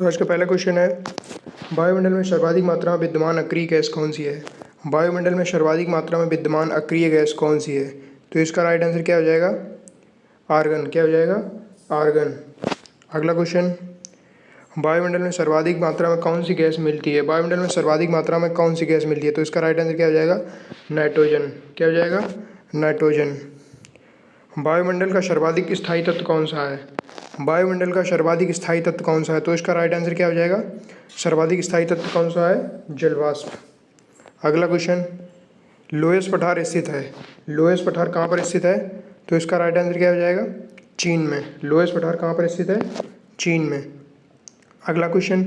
तो आज का पहला क्वेश्चन है, वायुमंडल में सर्वाधिक मात्रा में विद्यमान अक्रिय गैस कौन सी है। वायुमंडल में सर्वाधिक मात्रा में विद्यमान अक्रिय गैस कौन सी है। तो इसका राइट आंसर क्या हो जाएगा, आर्गन। क्या हो जाएगा, आर्गन। अगला क्वेश्चन, वायुमंडल में सर्वाधिक मात्रा में कौन सी गैस मिलती है। वायुमंडल में सर्वाधिक मात्रा में कौन सी गैस मिलती है। तो इसका राइट आंसर क्या हो जाएगा, नाइट्रोजन। क्या हो जाएगा, नाइट्रोजन। वायुमंडल का सर्वाधिक स्थायी तत्व कौन सा है। वायुमंडल का सर्वाधिक स्थायी तत्व कौन सा है। तो इसका राइट आंसर क्या हो जाएगा, सर्वाधिक स्थायी तत्व कौन सा है, जलवाष्प। अगला क्वेश्चन, लोएस पठार स्थित है। लोएस पठार कहाँ पर स्थित है। तो इसका राइट आंसर क्या हो जाएगा, चीन में। लोएस पठार कहाँ पर स्थित है, चीन में। अगला क्वेश्चन,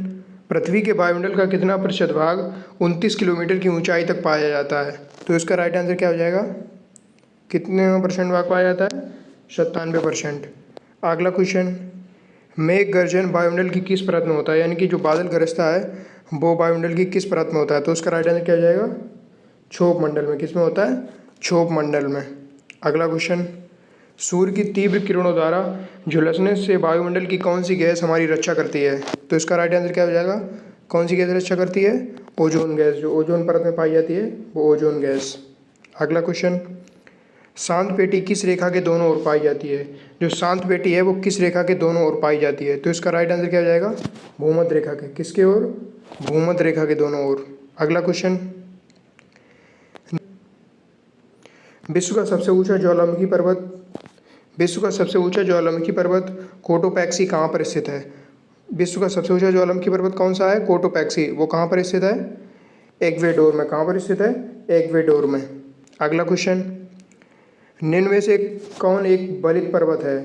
पृथ्वी के वायुमंडल का कितना प्रतिशत भाग 29 किलोमीटर की ऊंचाई तक पाया जाता है। तो इसका राइट आंसर क्या हो जाएगा, कितने % भाग पाया जाता है, 97%। अगला क्वेश्चन, मेघ गर्जन वायुमंडल की किस परत में होता है। यानी कि जो बादल गरजता है वो वायुमंडल की किस परत में होता है। तो उसका राइट आंसर क्या हो जाएगा, क्षोभ मंडल में। किस में होता है, क्षोभ मंडल में। अगला क्वेश्चन, सूर्य की तीव्र किरणों द्वारा झुलसने से वायुमंडल की कौन सी गैस हमारी रक्षा करती है। तो इसका राइट आंसर क्या हो जाएगा, कौन सी गैस रक्षा करती है, ओजोन गैस। जो ओजोन परत में पाई जाती है वो ओजोन गैस। अगला क्वेश्चन, शांत पेटी किस रेखा के दोनों ओर पाई जाती है। जो शांत पेटी है वो किस रेखा के दोनों ओर पाई जाती है। तो इसका राइट आंसर क्या हो जाएगा, भूमध्य रेखा के। किसके ओर, भूमध्य रेखा के दोनों ओर। अगला क्वेश्चन, विश्व का सबसे ऊंचा ज्वालामुखी पर्वत कोटोपैक्सी कहाँ पर स्थित है। विश्व का सबसे ऊंचा ज्वालामुखी पर्वत कौन सा है, कोटोपैक्सी। वो कहाँ पर स्थित है, इक्वेडोर में। कहाँ पर स्थित है, इक्वेडोर में। अगला क्वेश्चन, निम्न में से कौन एक बलित पर्वत है।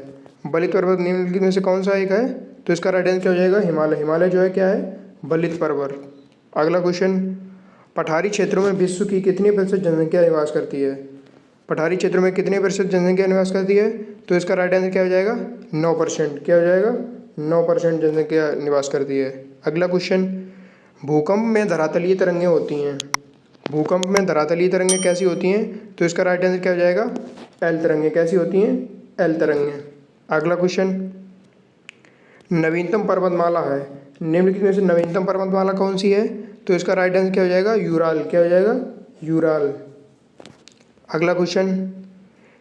बलित पर्वत निम्नलिखित में से कौन सा एक है। तो इसका राइट आंसर क्या हो जाएगा, हिमालय। हिमालय जो है क्या है, बलित पर्वत। अगला क्वेश्चन, पठारी क्षेत्रों में विश्व की कितनी प्रतिशत जनसंख्या निवास करती है। पठारी क्षेत्रों में कितने प्रतिशत जनसंख्या निवास करती है। तो इसका राइट आंसर क्या हो जाएगा, 9%। क्या हो जाएगा, 9% जनसंख्या निवास करती है। अगला क्वेश्चन, भूकंप में धरातलीय तरंगें होती हैं। भूकंप में धरातलीय तरंगें कैसी होती हैं। तो इसका राइट आंसर क्या हो जाएगा, एल तरंगें। कैसी होती हैं, एल तरंगें। अगला क्वेश्चन, नवीनतम पर्वतमाला है। निम्नलिखित में से नवीनतम पर्वतमाला कौन सी है। तो इसका राइट आंसर क्या हो जाएगा, यूराल। क्या हो जाएगा, यूराल। अगला क्वेश्चन,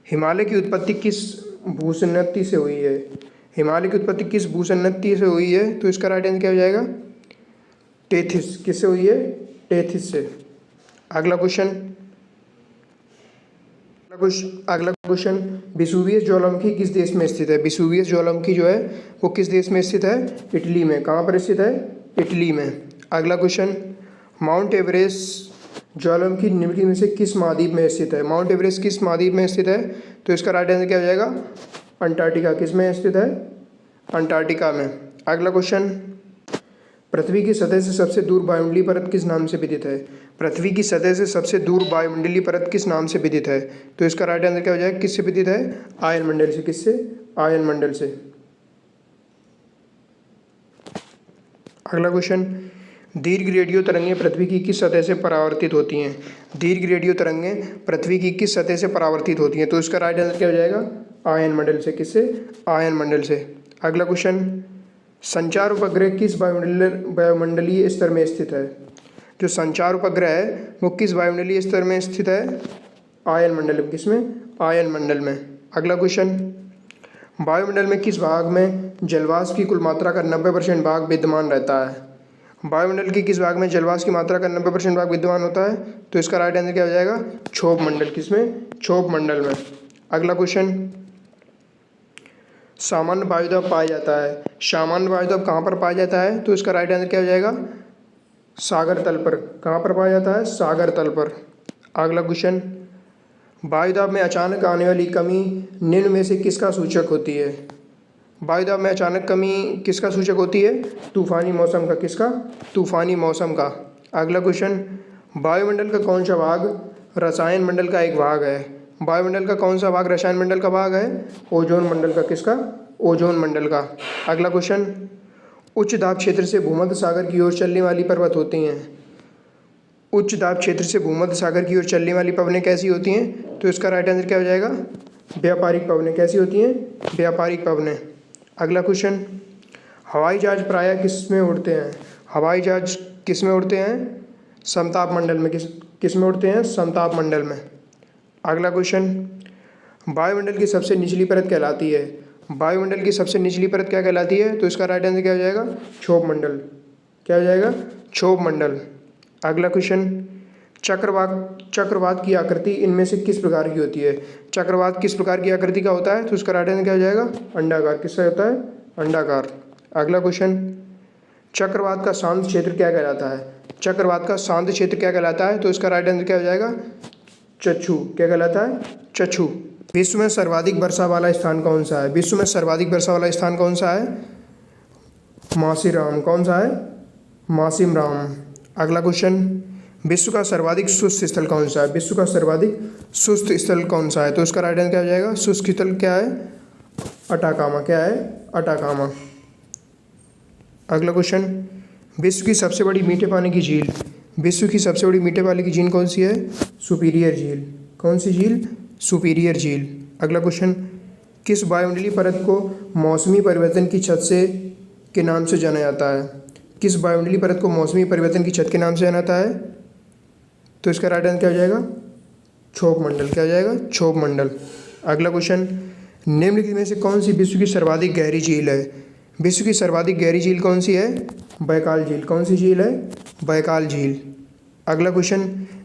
हिमालय की उत्पत्ति किस भूसन्नति से हुई है। हिमालय की उत्पत्ति किस भूसन्नति से हुई है। तो इसका राइट आंसर क्या हो जाएगा, टेथिस। किससे हुई है, टेथिस से। अगला क्वेश्चन, विसुवियस ज्वालामुखी किस देश में स्थित है। विसुवियस ज्वालामुखी जो है वो किस देश में स्थित है, इटली में। कहाँ पर स्थित है, इटली में। अगला क्वेश्चन, माउंट एवरेस्ट ज्वालामुखी निम्नलिखित में से किस महाद्वीप में स्थित है। माउंट एवरेस्ट किस महाद्वीप में स्थित है। तो इसका राइट आंसर क्या हो जाएगा, अंटार्कटिका। किस में स्थित है, अंटार्कटिका में। अगला क्वेश्चन, पृथ्वी की सतह से सबसे दूर वायुमंडलीय परत किस नाम से विदित है। पृथ्वी की सतह से सबसे दूर वायुमंडलीय परत किस नाम से विदित है। तो इसका राइट आंसर क्या हो जाएगा, किससे विदित है, आयन मंडल से। किससे, आयन मंडल से। अगला क्वेश्चन, दीर्घ रेडियो तरंगें पृथ्वी की किस सतह से परावर्तित होती हैं। दीर्घ रेडियो तरंगें पृथ्वी की किस सतह से परावर्तित होती हैं। तो इसका राइट आंसर क्या हो जाएगा, आयन मंडल से। किससे, आयन मंडल से। अगला क्वेश्चन, संचार उपग्रह किस वायुमंडलीय स्तर में स्थित है। जो संचार उपग्रह है वो किस वायुमंडलीय स्तर में स्थित है, आयन मंडल में। किसमें, आयन मंडल में। अगला क्वेश्चन, वायुमंडल में किस भाग में जलवाष्प की कुल मात्रा का 90% भाग विद्यमान रहता है। वायुमंडल की किस भाग में जलवाष्प की मात्रा का 90% भाग विद्यमान होता है। तो इसका राइट आंसर क्या हो जाएगा, क्षोभ मंडल। किसमें, क्षोभ मंडल में। अगला क्वेश्चन, सामान्य वायुदाब पाया जाता है। सामान्य वायुदाब कहाँ पर पाया जाता है। तो इसका राइट आंसर क्या हो जाएगा, सागर तल पर। कहाँ पर पाया जाता है, सागर तल पर। अगला क्वेश्चन, वायुदाब में अचानक आने वाली कमी निम्न में से किसका सूचक होती है। वायुदाब में अचानक कमी किसका सूचक होती है, तूफानी मौसम का। किसका, तूफानी मौसम का। अगला क्वेश्चन, वायुमंडल का कौन सा भाग रसायन मंडल का एक भाग है। वायुमंडल का कौन सा भाग रसायन मंडल का भाग है, ओजोन मंडल का। किसका, ओजोन मंडल का। अगला क्वेश्चन, उच्च दाब क्षेत्र से भूमध्य सागर की ओर चलने वाली पर्वत होती हैं। उच्च दाब क्षेत्र से भूमध्य सागर की ओर चलने वाली पवनें कैसी होती हैं। तो इसका राइट आंसर क्या हो जाएगा, व्यापारिक पवनें। कैसी होती हैं, व्यापारिक पवनें। अगला क्वेश्चन, हवाई जहाज प्रायः किस में उड़ते हैं? हवाई जहाज किस में उड़ते हैं? समताप मंडल में। किस में उड़ते हैं? समताप मंडल में। अगला क्वेश्चन, वायुमंडल की सबसे निचली परत कहलाती है? वायुमंडल की सबसे निचली परत क्या कहलाती है? तो इसका राइट आंसर क्या हो जाएगा? क्षोभ मंडल। क्या हो जाएगा? क्षोभ मंडल। अगला क्वेश्चन, चक्रवात की आकृति इनमें से किस प्रकार की होती है? चक्रवात किस प्रकार की आकृति का होता है? तो उसका राइट आंसर क्या हो जाएगा? अंडाकार। किससे होता है? अंडाकार। अगला क्वेश्चन, चक्रवात का शांत क्षेत्र क्या कहलाता है? चक्रवात का शांत क्षेत्र क्या कहलाता है? तो इसका राइट आंसर क्या हो जाएगा? चक्षु। क्या कहलाता है? चक्षु। विश्व में सर्वाधिक वर्षा वाला स्थान कौन सा है? विश्व में सर्वाधिक वर्षा वाला स्थान कौन सा है? मासीराम। कौन सा है? मासिम राम। अगला क्वेश्चन, विश्व का सर्वाधिक शुष्क स्थल कौन सा है? विश्व का सर्वाधिक शुष्क स्थल कौन सा है? तो इसका राइट आंसर क्या हो जाएगा? शुष्क स्थल क्या है? अटाकामा। क्या है? अटाकामा। अगला क्वेश्चन, विश्व की सबसे बड़ी मीठे पानी की झील। विश्व की सबसे बड़ी मीठे पानी की झील कौन सी है? सुपीरियर झील। कौन सी झील? सुपीरियर झील। अगला क्वेश्चन, किस वायुमंडलीय परत को मौसमी परिवर्तन की छत से के नाम से जाना जाता है? किस वायुमंडलीय परत को मौसमी परिवर्तन की छत के नाम से जाना जाता है? तो इसका राइट आंसर क्या हो जाएगा? क्षोभ मंडल। क्या हो जाएगा? क्षोभ मंडल। अगला क्वेश्चन, निम्नलिखित में से कौन सी विश्व की सर्वाधिक गहरी झील है? विश्व की सर्वाधिक गहरी झील कौन सी है? बैकाल झील। कौन सी झील है? बैकाल झील। अगला क्वेश्चन,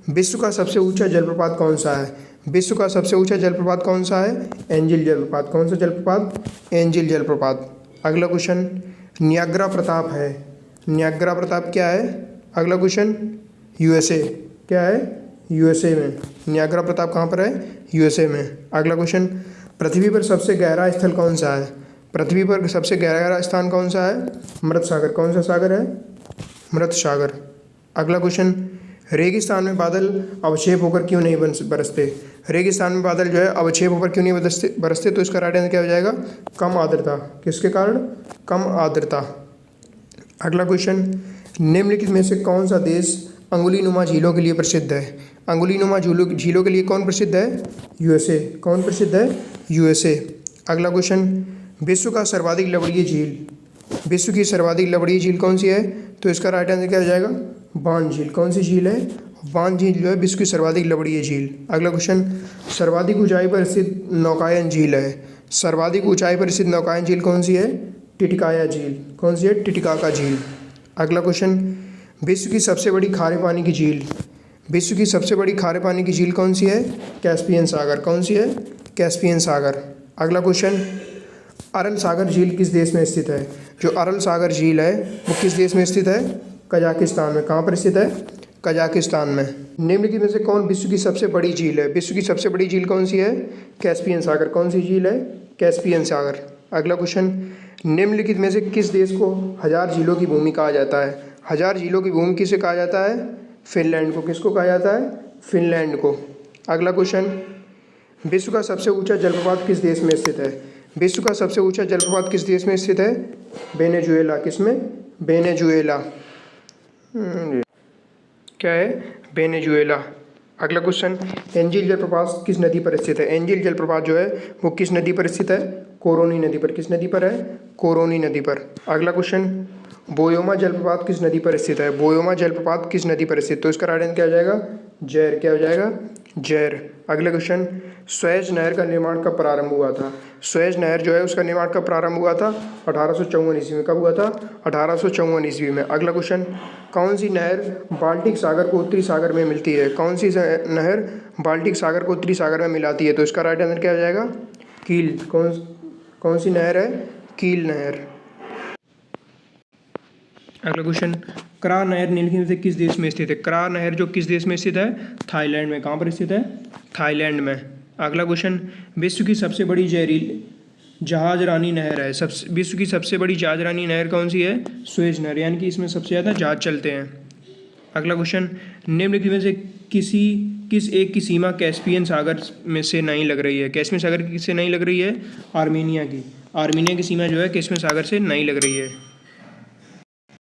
विश्व का सबसे ऊंचा जलप्रपात कौन सा है? विश्व का सबसे ऊंचा जलप्रपात कौन सा है? एंजिल जलप्रपात। कौन सा जलप्रपात? एंजिल जलप्रपात। अगला क्वेश्चन, नियाग्रा प्रताप है। नियाग्रा प्रताप क्या है? अगला क्वेश्चन, यूएसए। क्या है? यूएसए में। नियाग्रा प्रताप कहाँ पर है? यूएसए में। अगला क्वेश्चन, पृथ्वी पर सबसे गहरा स्थल कौन सा है? पृथ्वी पर सबसे गहरा स्थान कौन सा है? मृत सागर। कौन सा सागर है? मृत सागर। अगला क्वेश्चन, रेगिस्तान में बादल अवक्षेप होकर क्यों नहीं बरसते? रेगिस्तान में बादल जो है अवक्षेप होकर क्यों नहीं बरसते? तो इसका राइट आंसर क्या हो जाएगा? कम आर्द्रता। किसके कारण? कम आर्द्रता। अगला क्वेश्चन, निम्नलिखित में से कौन सा देश अंगुलीनुमा झीलों के लिए प्रसिद्ध है? अंगुलीनुमा झीलों के लिए कौन प्रसिद्ध है? यूएसए। कौन प्रसिद्ध है? यूएसए। अगला क्वेश्चन, विश्व का सर्वाधिक लवणीय झील। विश्व की सर्वाधिक लवणीय झील कौन सी है? तो इसका राइट आंसर क्या हो जाएगा? बान झील। कौन सी झील है? बान झील जो है विश्व की सर्वाधिक लवणीय झील। अगला क्वेश्चन, सर्वाधिक ऊंचाई पर स्थित नौकायन झील है। सर्वाधिक ऊंचाई पर स्थित नौकायन झील कौन सी है? टिटिकाया झील। कौन सी है? टिटिकाका झील। अगला क्वेश्चन, विश्व की सबसे बड़ी खारे पानी की झील। विश्व की सबसे बड़ी खारे पानी की झील कौन सी है? कैस्पियन सागर। कौन सी है? कैस्पियन सागर। अगला क्वेश्चन, अरल सागर झील किस देश में स्थित है? जो अरल सागर झील है वो किस देश में स्थित है? कजाकिस्तान में। कहाँ पर स्थित है? कजाकिस्तान में। निम्नलिखित में से कौन विश्व की सबसे बड़ी झील है? विश्व की सबसे बड़ी झील कौन सी है? कैस्पियन सागर। कौन सी झील है? कैस्पियन सागर। अगला क्वेश्चन, निम्नलिखित में से किस देश को 1000 झीलों की भूमि कहा जाता है? 1000 झीलों की भूमि किसे कहा जाता है? फिनलैंड को। किसको कहा जाता है? फिनलैंड को। अगला क्वेश्चन, विश्व का सबसे ऊंचा जलप्रपात किस देश में स्थित है? विश्व का सबसे ऊंचा जलप्रपात किस देश में स्थित है? वेनेजुएला। किसमें? वेनेजुएला। क्या है? वेनेजुएला। अगला क्वेश्चन, एंजिल जलप्रपात किस नदी पर स्थित है? एंजिल जलप्रपात जो है वो किस नदी पर स्थित है? कोरोनी नदी पर। किस नदी पर है? कोरोनी नदी पर। अगला क्वेश्चन, बोयोमा जलप्रपात किस नदी पर स्थित है? बोयोमा जलप्रपात किस नदी पर स्थित? तो इसका राइट आंसर क्या हो जाएगा? जैर। क्या हो जाएगा? जैर। अगला क्वेश्चन, सुएज नहर का निर्माण कब प्रारंभ हुआ था? सुएज नहर जो है उसका निर्माण कब प्रारंभ हुआ था? 1854 ईस्वी में। कब हुआ था? 1854 ईस्वी में। अगला क्वेश्चन, कौन सी नहर बाल्टिक सागर को उत्तरी सागर में मिलती है? कौन सी नहर बाल्टिक सागर को उत्तरी सागर में मिलाती है? तो इसका राइट आंसर क्या हो जाएगा? कील। कौन सी नहर है? कील नहर। अगला क्वेश्चन, करा नहर निम्नलिखित से किस देश में स्थित है? करा नहर जो किस देश में स्थित है? थाईलैंड में। कहाँ पर स्थित है? थाईलैंड में। अगला क्वेश्चन, विश्व की सबसे बड़ी जहाजरानी नहर है। विश्व की सबसे बड़ी जहाजरानी नहर कौन सी है? सुएज नहर। यानी कि इसमें सबसे ज़्यादा जहाज चलते हैं। अगला क्वेश्चन, निम्नलिखित में से किस एक की सीमा कैस्पियन सागर में से नहीं लग रही है? कैस्पियन सागर की से नहीं लग रही है? आर्मीनिया की। आर्मीनिया की सीमा जो है कैस्पियन सागर से नहीं लग रही है।